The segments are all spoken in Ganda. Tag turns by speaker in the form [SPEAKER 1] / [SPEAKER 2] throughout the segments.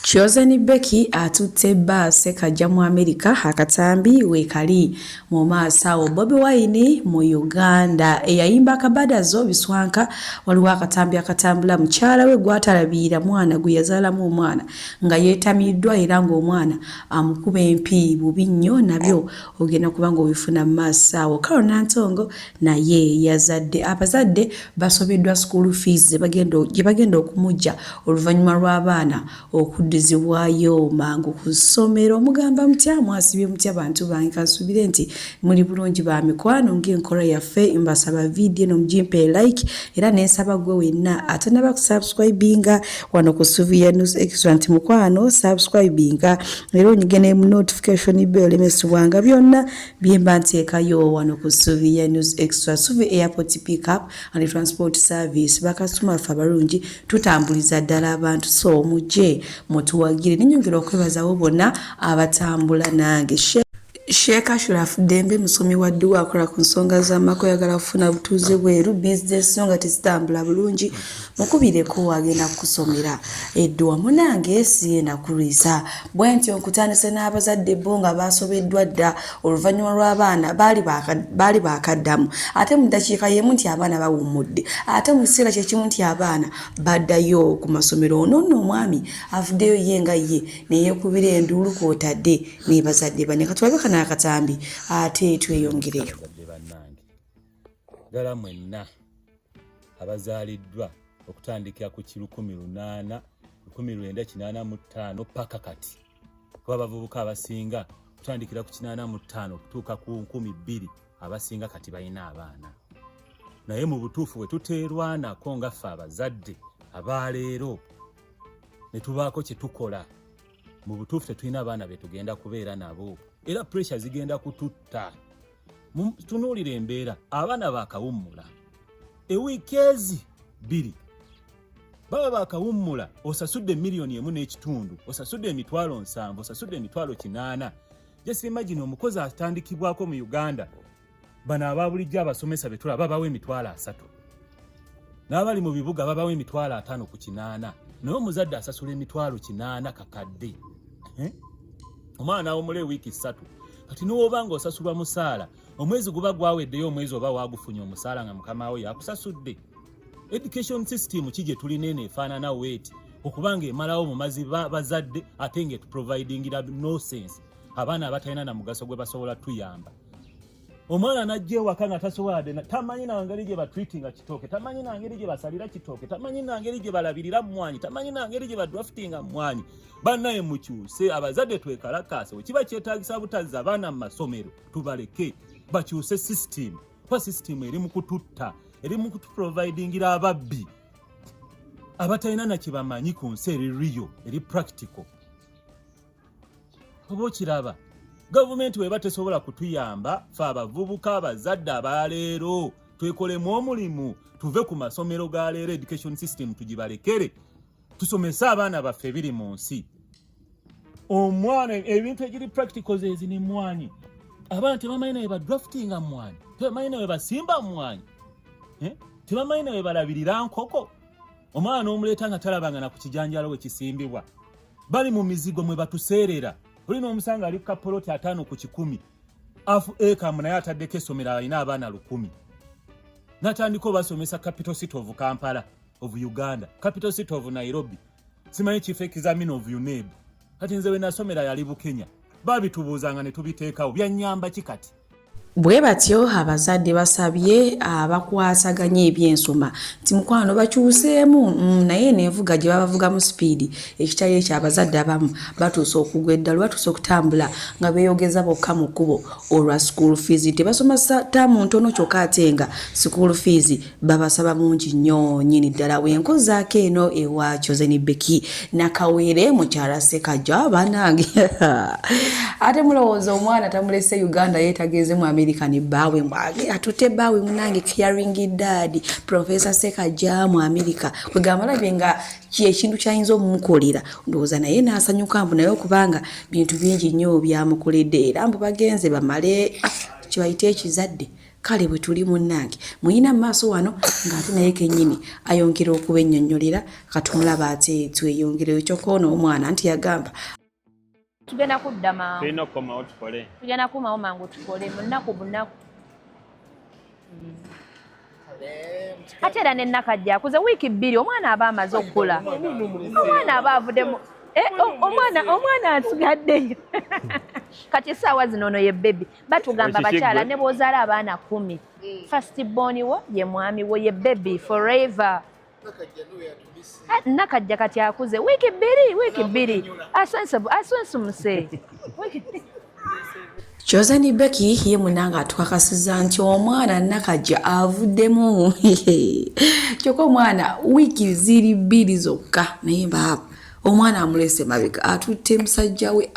[SPEAKER 1] Chosen Becky atutte base kajja mu America akatambi wekali mu maasawo Bobi Wine mu Uganda eyayimba kabadazo biswanka waliwo akatambi akatambula mukyala we gwatalabira mwana guyazaala mu omwana nga yeetamiddwa era ng'omwana amukuba empi bubi nnyo nabyo ogenda kubanga obifuna mu maasawo Carol Ntongo naye yazadde abazadde basobeddwa school fees gye bagenda okumujja oluvannyuma lw'abaana okuddizibwayo mangu ku ssomero mugamba mutya mwasibye mutya bantu bange kansubire nti muli bulungi ba mikwano ng'enkola yaffe mbasaba video nomujimpe like era nensaba gwe wenna atanaba kusubscribinga wano ku Suvia News Extra nti mukwano subscribinga era onyigene mu notification bell emesubwanga byonna byemba nteekayo wano ku Suvia News Extra Suvi Airport Pickup and Transport Service bakasitoma ffe abalungi tutambuliza ddala abantu so mujje mutuwagire ninyongera okwebazawo bonna abatambula nange Sheikh Ashraf Dembe musomi wa dduwa akola ku nsonga z'amako yagala kufuna butuuze bweru business nga tezitambula bulungi mukubireko wagenda kusomera edduwa munange siyenda kulwisa bwenti onkutandise n'abazadde bo nga basobeddwa dda oluvannyuma lw'abaana baali bakaddamu ate mu ddakiika y'emu nti abaana bawummudde ate mu kiseera kyekimu nti abaana baddayo ku masomero ono nno omwami avuddeyo ye nga ye neyeekubira enduulu kw'otadde n'ebazadde bane katwaleka n'akatambi ate tweyongereyo
[SPEAKER 2] ddala mwenna abazaaliddwa okutandikira ku 1985 paka kati kuba abavubuka abasinga okutandikira ku 85 okutuuka ku 2000 abasinga kati balina abaana naye mu butuufu bwe tuteerwanako nga ffe abazadde abaleero ne tubaako kye tukola mu butuufu tetulina abaana be tugenda kubeera nabo era pressure zigenda kututta tunuulira embeera abaana bakawummula ewiikeezi 2 baba bakawummula osasudde $1.5 osasudde $7,000 osasudde $8,000 just imagine omukozi atandikibwako mu Uganda bana ababulijja abasomesa betula babawe $3,000 n'abali mu bibuga babawe $5,000 ku kinana naye omuzadde asasula $8,000 kakadde omwana omule wiiki 3 kati n'obanga osasulwa musaala omwezi guba gwaweddeyo omwezi oba wagufunye omusaala nga mukama we yakusasudde education system kije tulina efaanana weti okubanga emalawo mu mazi bazadde ate nga providingira no sense abaana abatalina na mugaso gwe basobola tuyamba omwana najje waka nga tasobola tamanyi na ngeri gye batreatinga kitooke tamanyi na ngeri gye basalira kitooke tamanyi na ngeri gye balabirira mwanyi tamanyi na ngeri gye badraftinga mwanyi bannaye mukyuse abazadde twekalakaase kiba kyetaagisa butazza abaana mu masomero tubaleke bakyuse system kwa system eri mu kututta eri mu kutuprovidingira ababbi abatalina na kibamanyi ku nsi eri real eri practical oba okiraba gavumenti weba tesobola kutuyamba fe abavubuka abazadde abaleero twekolemu omulimu tuve ku masomero ga leero education system tugibalekere tusomese abaana baffe biri mu nsi omwana ebintu egiri practicals ezi ni mwanyi abaana tebamanyi nawe badraftinga mwanyi tebamanyi nawe basimba mwanyi tebamanyi nawe balabirira nkoko omwana omuleeta nga talabanga na ku kijanjalo we kisimbibwa bali mu mizigo mwe batuseerera olina omusanga ali kapoloti 5 ku 10 afu ekamu naye ataddeko essomero alina abaana 100 natandika basomesa capital city of Kampala of Uganda capital city of Nairobi simanyi chief examiner of UNEB kati nze we nasomera yali Bukenya babitubuuzanga ne tubiteekawo byanyamba kikati
[SPEAKER 1] bwe batyo abazadde basabye abakwasaganya ebyensoma nti mukwano bakyuseemu naye nevuga gye babavuga mu speed ekitali ekyabazadde abamu batuusa okugwa eddalu batuusa okutambula nga beeyogeza bokka mu kkubo olwa school fees tebasomesa taamu ntono kyokka ate nga school fees babasaba mungi nnyo nnyini ddala wenkozaako eno ewa Chosen Becky Nakawere mukyala Sekajja banange ate mulowooza omwana tamulese Uganda yeetageze mu America ni bawe mwage atute bawe munange caring dad Professor Sekajja mu America kwegamba labenga ekintu kyayinza omumukolera ndowooza naye n'asanyuka mbu naye okubanga bintu bingi nnyo byamukoledde era mbu bagenze bamale kibayite ekizadde kale bwe tuli munnange muyina maaso wano ng'ate naye kennyini ayongera okuba ennyonnyolera katumulaba ate tweyongereyo kyokoono omwana nti yagamba
[SPEAKER 3] tugenda kudda mangu
[SPEAKER 4] tulina kukomawo tukole
[SPEAKER 3] tugenda kukomawo mangu tukole munaku bunaku ate era nennakajja akuze wiiki 2 omwana aba amaze okukula omwana aba avuddemu omwana asigaddeyo kati essaawa zino ono ye bebi batugamba bakyala ne bw'ozaala abaana 10 first born wo ye mwami wo ye bebi forever nakajja kati akuze wiiki 2 asensumuse
[SPEAKER 1] Josani Becky ye munanga atwakasiza nti omwana nakajja avuddemu kyokka omwana wiiki ziri 2 zokka naye baba omwana amulese mabega atutte musajja we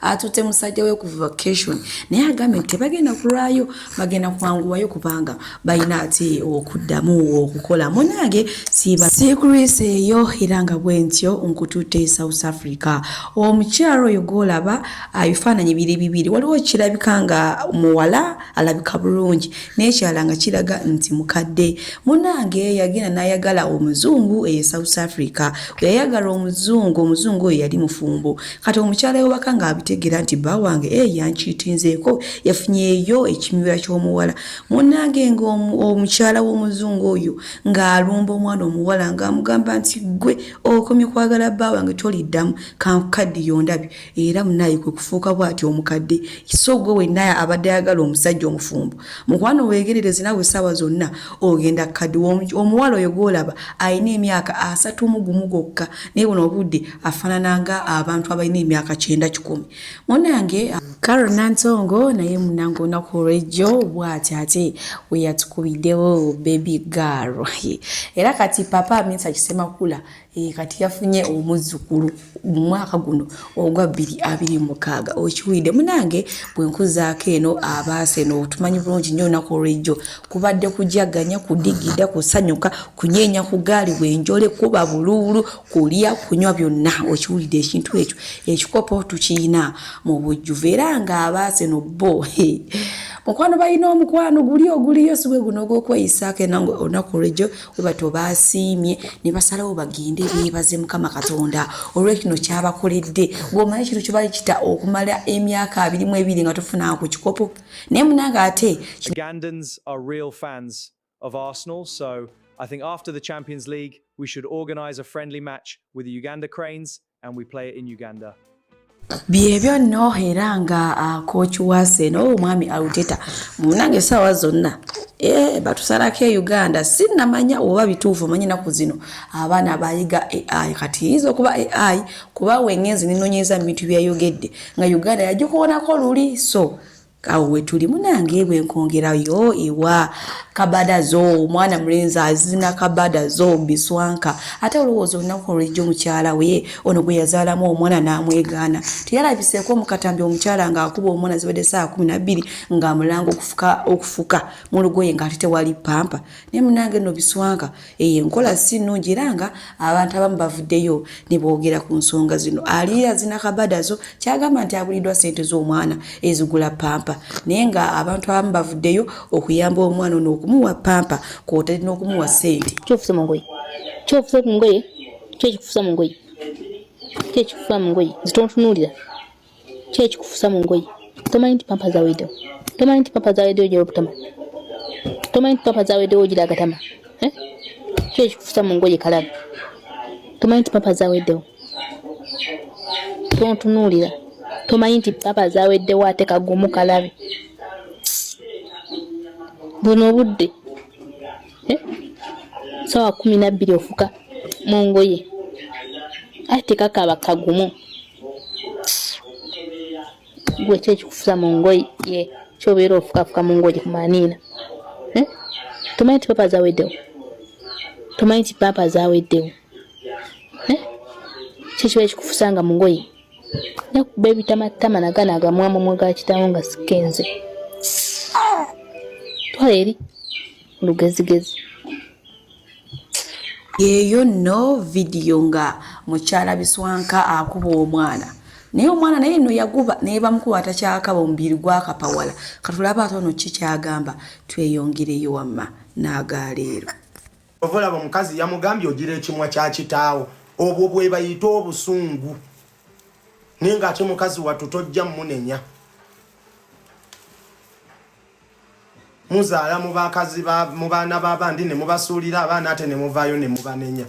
[SPEAKER 1] atutte musajja we ku vacation naye agambe nti bagenda kulwayo bagenda kwanguwayo kubanga balina ati okuddamu okukola munange siba secret eyo era nga bwentyo nkututte South Africa omukyalo oyo golaba abifaananyi bibiri waliwo kirabika nga muwala alabika bulungi n'ekyala nga kiraga nti mukadde munange yagenda n'ayagala omuzungu South Africa yayagala omuzungu oyo yali mufumbo kati omukyala yobaka nga abitegera nti bba wange yankiitinzeeko yafunyeeyo ekimibwa ky'omuwala munnange ng'omukyala w'omuzungu oyo ng'alumba omwana omuwala ng'amugamba nti gwe okomye kwagala bba wange toliddamu kankukaddiyo ndabye era munnaye kwe kufuuka bw'ati omukadde so gwe wenna abadde ayagala omusajja omufumbo mukwano weegerereze nawe essaawa zonna ogenda kaddi omuwala oyo gw'olaba alina emyaka 31 gokka naye buno obudde afaanananga abantu abalina emyaka 9-10 munange Carol Nantongo naye munange olunaku olw'ejjo bw'ati ate we yatukubiddewo baby girl era kati papa Amisa Kisemakula kati yafunye omuzzukulu mu mwaka guno ogwa 2026 okiwulidde munange bwe nkuzaako eno abaase no tumanyi bulungi nnyo olunaku olw'ejjo kubadde kujaganya kudigida kusanyuka kunyeenya ku gaali bwenjole kuba buluulu kulya kunywa byonna okiwulidde ekintu ekyo ekikopo tukiyina mu bujjuvu era nga abaase no bo mukwano balina omukwano oguliyo si bwe guno ogw'okweyisaako enango olunaku olw'ejjo we bato baasiimye ne basalawo bagende beebaze Mukama Katonda olw'ekino kyabakoledde ng'omanyi kino kye bali kita okumala emyaka 22 nga tofuna ku kikopo naye munange ate
[SPEAKER 5] Ugandans are real fans of Arsenal, so I think after the Champions League we should organise a friendly match with the Uganda Cranes and we play it in Uganda.
[SPEAKER 1] byebyo nno era nga kooki waase omwami Aruteta munange essaawa zonna batusalako Uganda sinnamanya oba bituufu manyi naku zino abaana bayiga AI kati yinza okuba AI kuba wengenzi ninonyeza mu bintu byayogedde nga Uganda yagikoonako luli so awo wetuli munange bwe nkongerayo ewa kabadazo omwana mulenzi azina kabadazo biswanka ate olowooza olunaku olw'ejjo mukyala we ono gwe yazaalamu omwana n'amwegaana teyalabiseeko mu katambi omukyala ng'akuba omwana zibadde saa 12 ng'amulanga okufuka mu lugoye ng'ate tewali pampa naye munange nno biswanka enkola si nnungi era nga abantu abamu bavuddeyo ne boogera ku nsonga zino ali azina kabadazo kyagamba nti abuliddwa ssente z'omwana ezigula pampa naye nga abantu abamu bavuddeyo okuyamba omwana ono okumuwa pampa kw'otali n'okumuwa ssente
[SPEAKER 6] kyofusa mu ngoye kyofusa ku ngoye kyekikufusa mu ngoye kyekikufusa mu ngoye zitontunuulira kyekikufusa mu ngoye tomanyi nti pampa zaweddewo tomanyi nti pampa zaweddewo gye obutama tomanyi nti pampa zaweddewo gira agatama kyekikufusa mu ngoye kalabu tomanyi nti pampa zaweddewo tontunuulira tomanyi nti papa zaweddewo ate kagumu kalabe buno obudde sawa 12 ofuka mu ngoye ate kakaba kagumu gwe kyekikufusa mu ngoye kyobeera ofukafuka mu ngoye kumaniina tomanyi nti papa zaweddewo tomanyi nti papa zaweddewo kyekiba ekikufusanga mu ngoye nakuba ebitamatama nagana agamwamu mwaga kitawo nga sikenze twala eri lugezigezi
[SPEAKER 1] yeyo no video nga mukyala biswanka akuba omwana naye omwana naye nno yaguba naye bamukuba atakyakaba omubiri gwakapawala katulaba atono kikyagamba tweyongereyo wamma n'agaleero
[SPEAKER 4] ovolaba omukazi yamugambye ogira ekimwa kya kitaawo obwo bwe bayita obusungu naye ng'ate mukazi wattu tojja munenya muzaala mu bakazi mu baana b'abandi ne mubasuulira abaana ate ne muvaayo ne mubanenya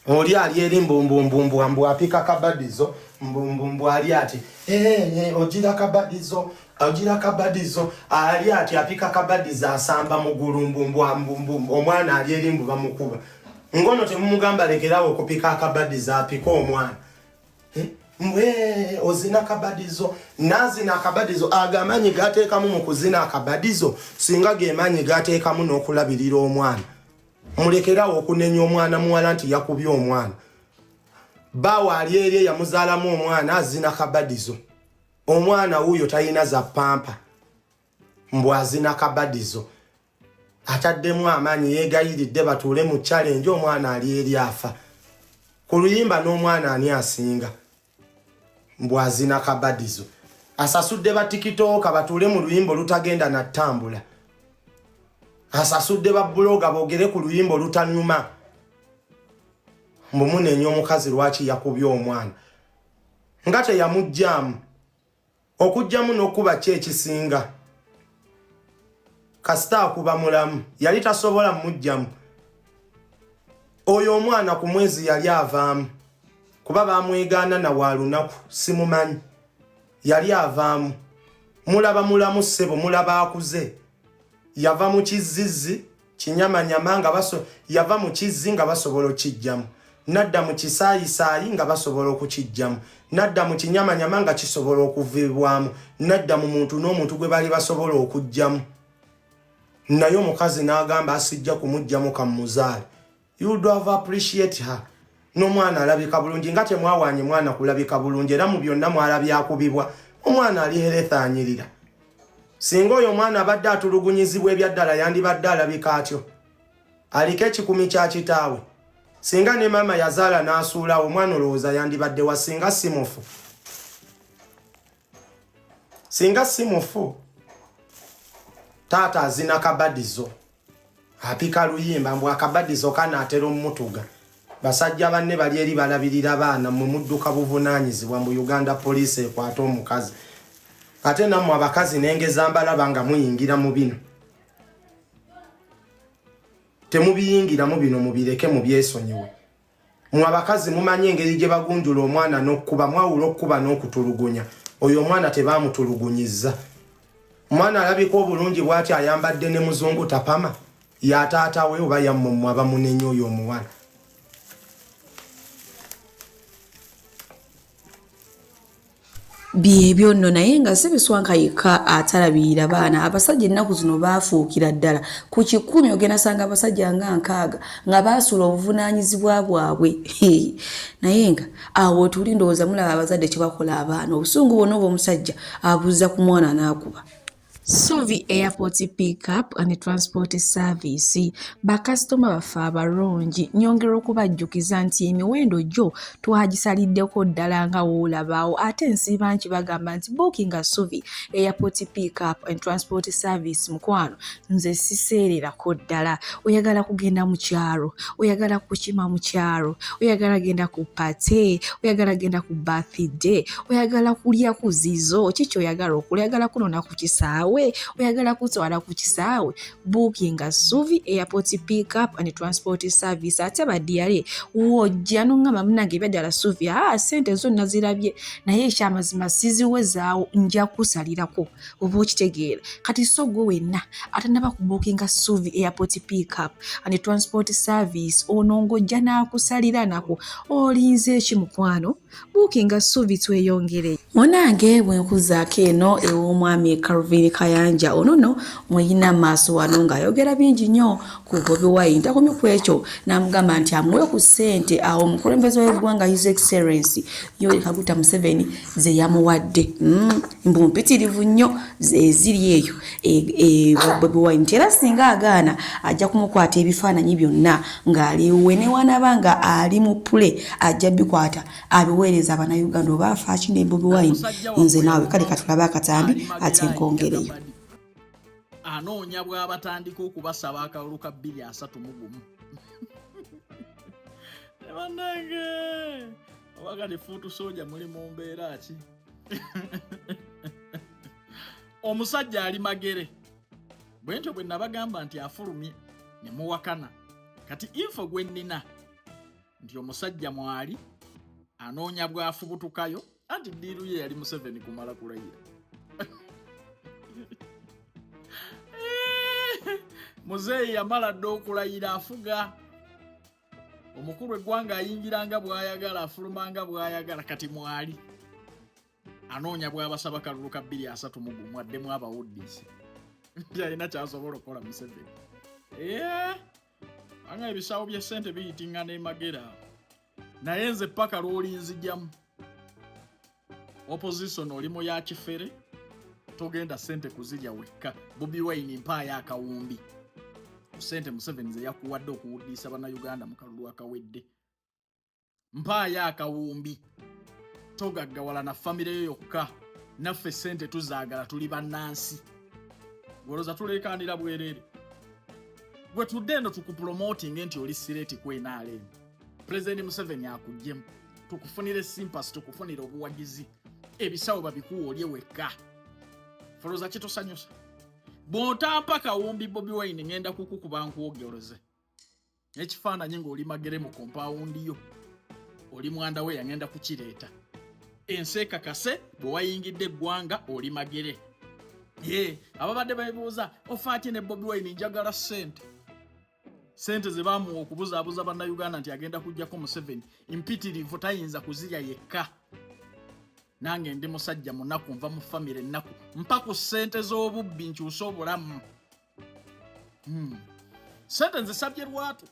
[SPEAKER 4] oli ali eri mbumbumbumbwambu apika kabadizo mbumbumbu ali ati ogira kabadizo ali ati apika kabadizo asamba mugulu mbumbwambu omwana ali eri mbu bamukuba ngono temumugamba lekerawo okupika akabadizo apika omwana mbwe ozina kabadizo nazina akabadizo agamanyi gateekamu mu kuzina akabadizo singa gemanyi gateekamu n'okulabirira omwana mulekerawo okunenya omwana muwala nti yakubye omwana bawa ali eri yamuzaalamu omwana azina kabadizo omwana wuyo talina za pampa mbwe azina kabadizo ataddemu amaanyi yeegayiridde batuule mu challenge omwana ali eri afa ku luyimba n'omwana ani asinga mbwe azina kabadizo asasudde ba tikitoka batuule mu luyimba olutagenda na ttambula asasudde ba bloga boogere ku luyimba olutanyuma mbumunenya omukazi lwaki yakubye omwana nga teyamugjamu okugjamu n'okuba ki ekisinga kasita akuba mulamu yali tasobola mujjamu oyo omwana ku mwezi yali avaamu kuba bamwegaana na walunaku simumanyi yali avaamu mulaba mulamu ssebo mulaba akuze yava mu kizizi kinyamanyama nga yava mu kizzi nga basobola okijjamu nadda mu kisaayisaayi nga basobola okukijjamu nadda mu kinyamanyama nga kisobola okuvibwamu nadda mu muntu n'omuntu gwe bali basobola okujjamu naye omukazi n'agamba asijja kumujjamu kamuzaale you do have appreciate her n'omwana alabika bulungi nga temwawaanye mwana kulabika bulungi era mu byonna mwalabye akubibwa omwana ali herethaanyirira singa oyo omwana abadde atulugunyizibwa ebyaddala yandibadde alabika atyo aliko ekikumi kya kitaawe singa ne maama yazaala n'asuulawo omwana olowooza yandibadde wa singa si mufu taata azina kabadizo apika luyimba mbw akabadizo kanaatera omutuga basajja banne bali eri balabirira baana mu mudduka buvunaanyizibwa mu Uganda police ekwata omukazi ate nammwe abakazi n'engeza mbalaba nga muyingira mu bino temubiyingiramu bino mubireke mubyesonyiwe mwe abakazi mumanye engeri gye bagunjula omwana n'okkuba mwawula okkuba n'okutulugunya oyo omwana tebaamutulugunyiza omwana alabika obulungi bw'ati ayambadde ne muzungu tapama yataatawe oba yammwe abamunenya oyo omuwala
[SPEAKER 1] byebyo nno naye nga si biswankayika atalabirira baana abasajja ennaku zino baafuukira ddala ku 100 ogenda sanga abasajja nga 6 nga baasula obuvunaanyizibwa bwabwe naye nga awo tuli ndowooza mulaba abazadde kye bakola abaana obusungu bwonna obw'omusajja abuuza ku mwana n'akuba Suvi Airport Pickup and Transport Service bakasitoma baffe abalungi nyongera okubajjukiza nti emiwendo gyo twagisaliddeko ddala nga woolabaawo ate nsiiba nkibagamba nti bookinga Suvi Airport Pickup and Transport Service mukwano nze siseererako ddala oyagala kugenda mu kyalo oyagala kukima mu kyalo oyagala genda ku pate oyagala genda ku birthday oyagala kulya ku zizo kiki oyagala okulya oyagala kunona ku kisaawe oyagala kutwala ku kisaawe bookinga Suvi Airport Pickup and Transport Service ate badiyale wojja n'ongamba munange ebyadala Suvi sente zonna zirabye naye ekyamazima siziwezaawo nja kusalirako oba okitegeera kati so gwe wenna atanaba ku bookinga Suvi Airport Pickup and Transport Service ono ng'ojja n'akusalira nako olinze eki mukwano bookinga Suvi tweyongere munange bwe nkuzaako eno ew'omwami Calvin Kayanja onono muyina maaso wano ng'ayogera bingi nnyo ku Bobi Wine. Takomye ku ekyo n'amugamba nti amuwe ku ssente awo omukulembeze w'eggwanga His Excellency Yoweri Kaguta Museveni ze yamuwadde. Mbu mpitirivu nnyo eziri eyo Bobi Wine. Era singa agaana ajja kumukwata ebifaananyi byonna ng'aliwe ne wanabanga ali mu pule ajja bikwata abiweereza Abannayuganda oba afa akine Bobi Wine. Nze naawe kale katulaba akatambi ate nkongereyo.
[SPEAKER 7] Anoonya bw'abatandika okubasaba akalulu ka 230 Bannange obakati fuutu soja muli mu mbeera ki? Omusajja ali magere bwentyo bwe nabagamba nti afulumye ne muwakana. Kati info gwe nnina nti omusajja mwali anoonya bw'afubutukayo anti ddiiru ye yali Museveni kumala kulayira. Muzeeyi yamala dda okulayira afuga. Omukulu eggwanga ayingiranga bw'ayagala afulumanga bw'ayagala. Kati mwali anoonya bw'abasaba kalulu ka 230 addemu abawuddisi. Yalina kyasobola okukola Museveni. Anga ebisawo bya ssente biyitingana emagera. Naye nze paka lw'olinzijjamu opposition olimu ya kifere togenda ssente kuzirya wekka. Bobi Wine mpaayo akawumbi ssente Museveni ze yakuwadde okuwuddisa Bannayuganda mu kalulu akawedde. Mpaayo akawumbi togaggawala na famire yo yokka. Naffe ssente tuzaagala tuli bannansi. Goloza tuleekaanira bwereere. Gwe tudde eno tukupromoting nti oli sireti kwenaale. President Museveni akuggyemu. Tukufunire sympathy, tukufunire obuwagizi. Ebisawo babikuwa olye wekka. Foloza kitosanyusa. Bw'otampa kawumbi Bobi Wine ngenda kukukuba nkwogoloze. Ekifaananyi ng'oli magere mu compound yo. Oli mwanda we yangenda kukireeta. Ensi ekakase bwe wayingidde eggwanga oli magere. Ababadde beebuuza ofaati ne Bobi Wine njagala ssente. Ssente ze baamuwa okubuzaabuza Bannayuganda nti agenda kuggyako Museveni mpitirivu tayinza kuzirya yekka. Nange ndi musajja munaku nva mu famire ennaku mpa ku ssente z'obubbi nkyusa obulamu. Ssente nzisabye lwatu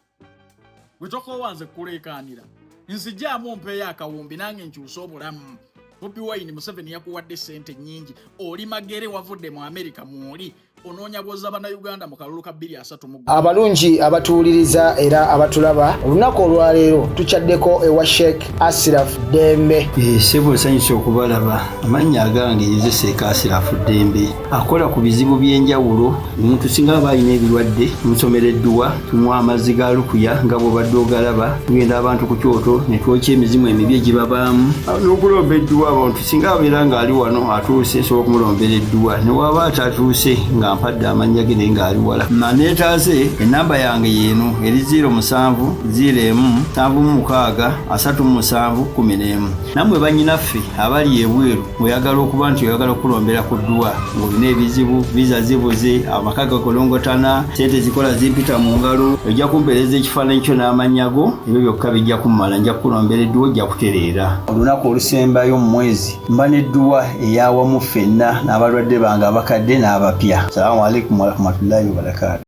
[SPEAKER 7] gwe tokoowanze kuleekaanira nzijjaamu mpeeyo akawumbi nange nkyusa obulamu. Bobi Wine Museveni yakuwadde ssente nnyingi. Oli magere wavudde mu America mwoli onoonya bwoza Bannayuganda mu kalulu ka 230.
[SPEAKER 8] Abalungi abatuwuliriza era abatulaba olunaku olwaleero tukyaddeko ewa Sheikh Ashraf Dembe.
[SPEAKER 9] Sebo sanyusa okubalaba. Amannya agange ye Sheikh Ashraf Dembe akola ku bizibu by'enjawulo. Omuntu singa aba alina ebirwadde musomereddwa tunywa amazzi ga lukuya nga bw'obadde ogalaba. Tugenda abantu ku kyoto ne twokya emizimu emibi egibabaamu n'okulomba edduwa. Abantu singa abeera ng'ali wano atuuse sobola okumulombera edduwa ne waba atatuuse nga mpadde amannya ge ng'ali wala. Neetaase ennamba yange yeeno eri 0707363711. Nammwe bannyinaffe abali ebweru oyagala okuba nti oyagala okulombera ku dduwa ng'olina ebizibu viza zibuze amaka gakolongotana ssente zikola zimpita mu ngalo ojja kumpeereza ekifaananyi kyo n'amannya go ebyo byokka bijja kummala nja kukulombera edduwa ojja kutereera. Olunaku olusembayo mu mwezi mba n'edduwa eyawamu ffenna n'abalwadde bange abakadde n'abapya. Assalamu alaikum warahmatullahi wabarakatuh.